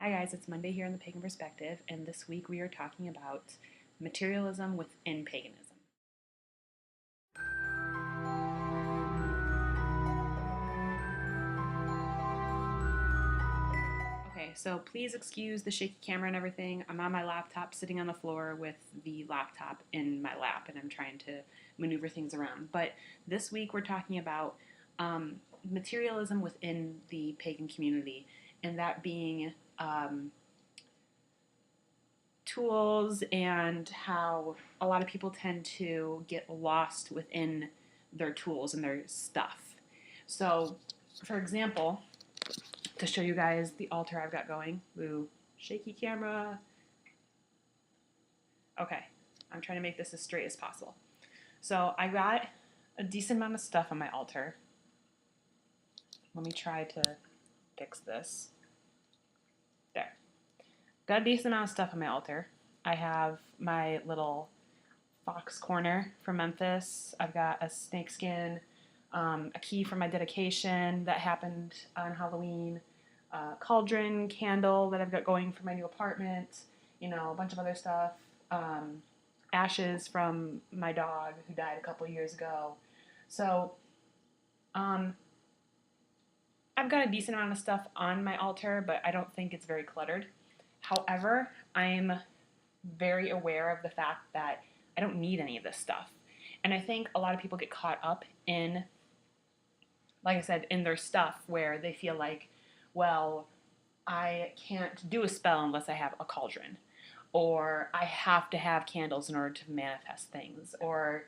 Hi guys, it's Monday here in the Pagan Perspective, and this week we are talking about materialism within paganism. Okay, so please excuse the shaky camera and everything. I'm on my laptop sitting on the floor with the laptop in my lap, and I'm trying to maneuver things around. But this week we're talking about materialism within the pagan community, and that being tools and how a lot of people tend to get lost within their tools and their stuff. So, for example, to show you guys the altar I've got going, ooh, shaky camera. Okay, I'm trying to make this as straight as possible. So, I got a decent amount of stuff on my altar. Let me try to fix this. There. Got a decent amount of stuff on my altar. I have my little fox corner from Memphis. I've got a snakeskin, a key for my dedication that happened on Halloween, a cauldron candle that I've got going for my new apartment, a bunch of other stuff, ashes from my dog who died a couple years ago. So, I've got a decent amount of stuff on my altar, but I don't think it's very cluttered. However, I'm very aware of the fact that I don't need any of this stuff. And I think a lot of people get caught up in, like I said, in their stuff where they feel like, well, I can't do a spell unless I have a cauldron. Or I have to have candles in order to manifest things. Or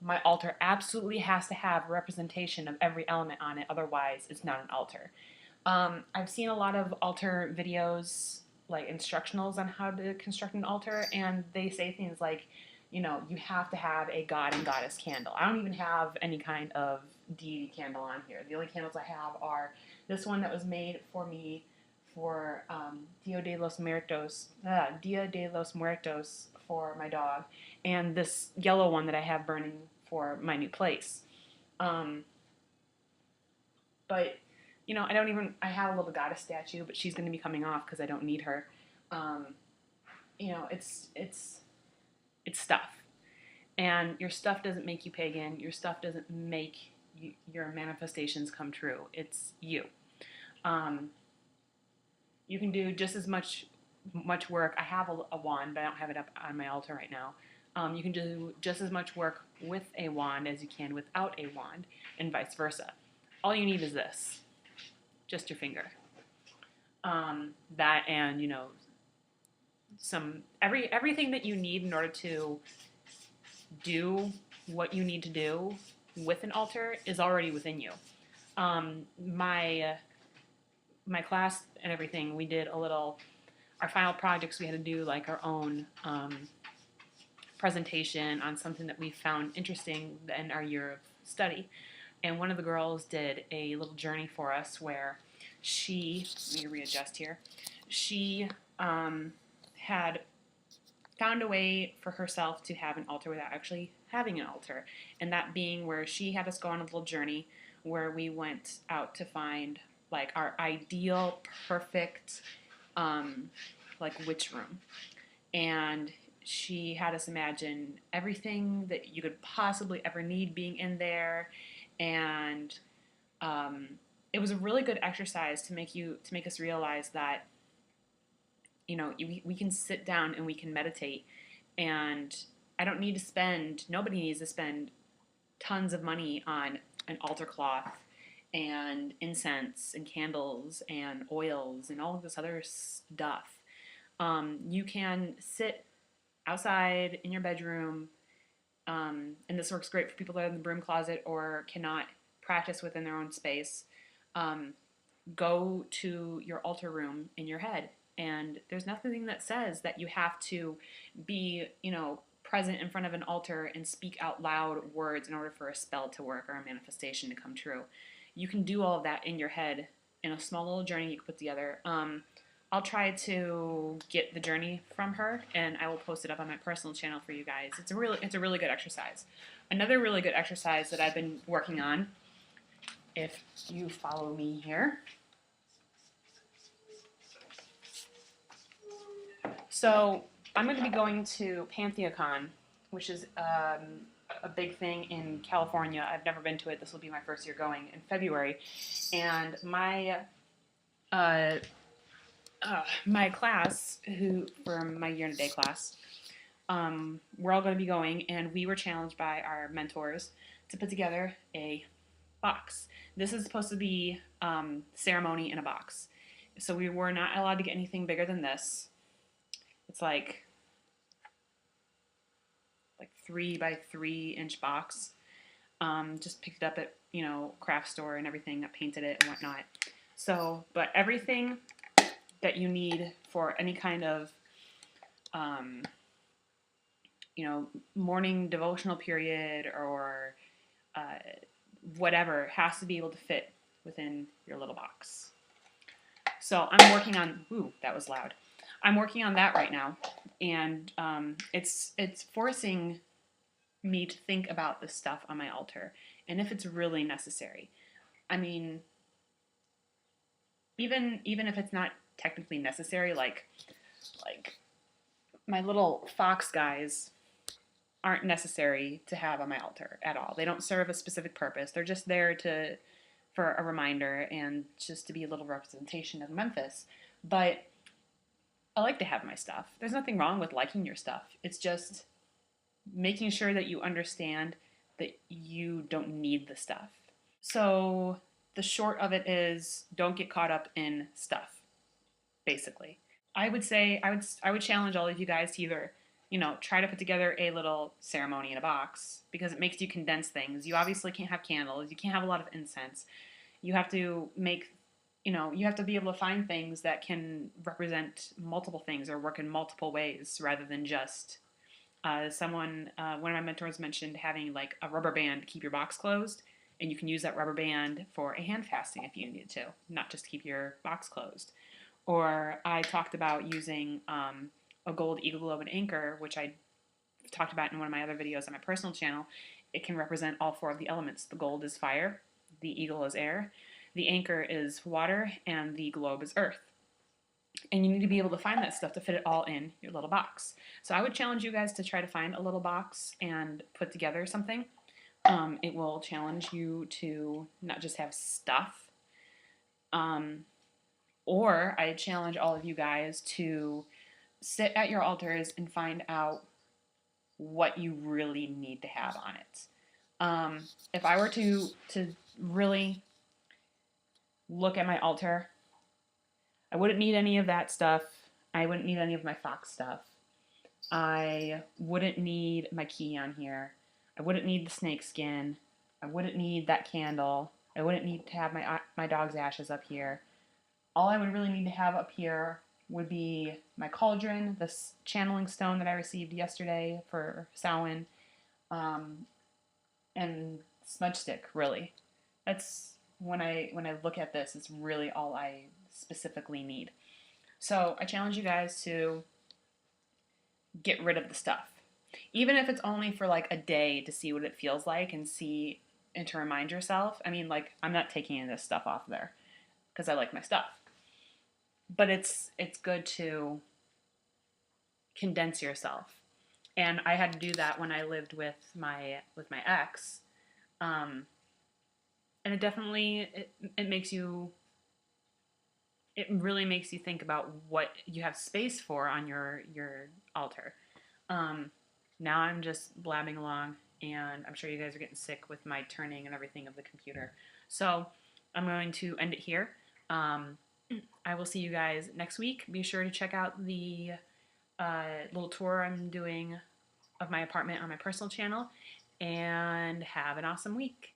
my altar absolutely has to have representation of every element on it, otherwise it's not an altar. I've seen a lot of altar videos, like instructionals on how to construct an altar, and they say things like, you have to have a god and goddess candle. I don't even have any kind of deity candle on here. The only candles I have are this one that was made for me for Dia de los Muertos for my dog, and this yellow one that I have burning for my new place. Um, but I have a little goddess statue, but she's going to be coming off because I don't need her. Um, it's stuff, and your stuff doesn't make you pagan. Your stuff doesn't make your manifestations come true. It's you. Um, you can do just as much work. I have a wand, but I don't have it up on my altar right now. You can do just as much work with a wand as you can without a wand, and vice versa. All you need is this, just your finger. That and everything that you need in order to do what you need to do with an altar is already within you. My class and everything, we did our final projects, we had to do like our own presentation on something that we found interesting in our year of study. And one of the girls did a little journey for us where let me readjust here, she had found a way for herself to have an altar without actually having an altar. And that being where she had us go on a little journey where we went out to find like our ideal, perfect, like witch room. And she had us imagine everything that you could possibly ever need being in there. And it was a really good exercise to make us realize that we can sit down and we can meditate, and nobody needs to spend tons of money on an altar cloth and incense and candles and oils and all of this other stuff. You can sit outside in your bedroom, and this works great for people that are in the broom closet or cannot practice within their own space. Go to your altar room in your head, and there's nothing that says that you have to be, present in front of an altar and speak out loud words in order for a spell to work or a manifestation to come true. You can do all of that in your head in a small little journey you can put together. I'll try to get the journey from her, and I will post it up on my personal channel for you guys. It's a really good exercise. Another really good exercise that I've been working on, if you follow me here, So I'm going to be going to PantheaCon, which is a big thing in California. I've never been to it. This will be my first year going in February, and uh, my class, who for my year and a day class, we're all going to be going, and we were challenged by our mentors to put together a box. This is supposed to be ceremony in a box. So we were not allowed to get anything bigger than this. It's like 3 by 3 inch box. Just picked it up at craft store and everything. I painted it and whatnot. So, but everything that you need for any kind of morning devotional period or whatever has to be able to fit within your little box. So I'm working on. Ooh, that was loud. I'm working on that right now, and it's forcing me to think about the stuff on my altar and if it's really necessary. I mean, even if it's not technically necessary, like my little fox guys aren't necessary to have on my altar at all. They don't serve a specific purpose. They're just there for a reminder and just to be a little representation of Memphis. But I like to have my stuff. There's nothing wrong with liking your stuff. It's just making sure that you understand that you don't need the stuff. So the short of it is, don't get caught up in stuff, basically. I would say I would challenge all of you guys to either try to put together a little ceremony in a box, because it makes you condense things. You obviously can't have candles. You can't have a lot of incense. You have to make, you have to be able to find things that can represent multiple things or work in multiple ways rather than just one of my mentors mentioned having like a rubber band to keep your box closed, and you can use that rubber band for a hand fasting if you need to, not just to keep your box closed. Or I talked about using a gold eagle globe and anchor, which I talked about in one of my other videos on my personal channel. It can represent all 4 of the elements. The gold is fire, the eagle is air, the anchor is water, and the globe is earth. And you need to be able to find that stuff to fit it all in your little box. So I would challenge you guys to try to find a little box and put together something. It will challenge you to not just have stuff. Or I challenge all of you guys to sit at your altars and find out what you really need to have on it. If I were to really look at my altar, I wouldn't need any of that stuff. I wouldn't need any of my fox stuff. I wouldn't need my key on here. I wouldn't need the snake skin. I wouldn't need that candle. I wouldn't need to have my dog's ashes up here. All I would really need to have up here would be my cauldron, this channeling stone that I received yesterday for Samhain, and smudge stick, really. That's when I look at this, it's really all I specifically need. So I challenge you guys to get rid of the stuff. Even if it's only for like a day to see what it feels like and to remind yourself. I mean, like, I'm not taking any of this stuff off there because I like my stuff. But it's good to condense yourself. And I had to do that when I lived with my ex. And it definitely it makes you, it really makes you think about what you have space for on your altar. Now I'm just blabbing along, and I'm sure you guys are getting sick with my turning and everything of the computer. So I'm going to end it here. I will see you guys next week. Be sure to check out the little tour I'm doing of my apartment on my personal channel, and have an awesome week.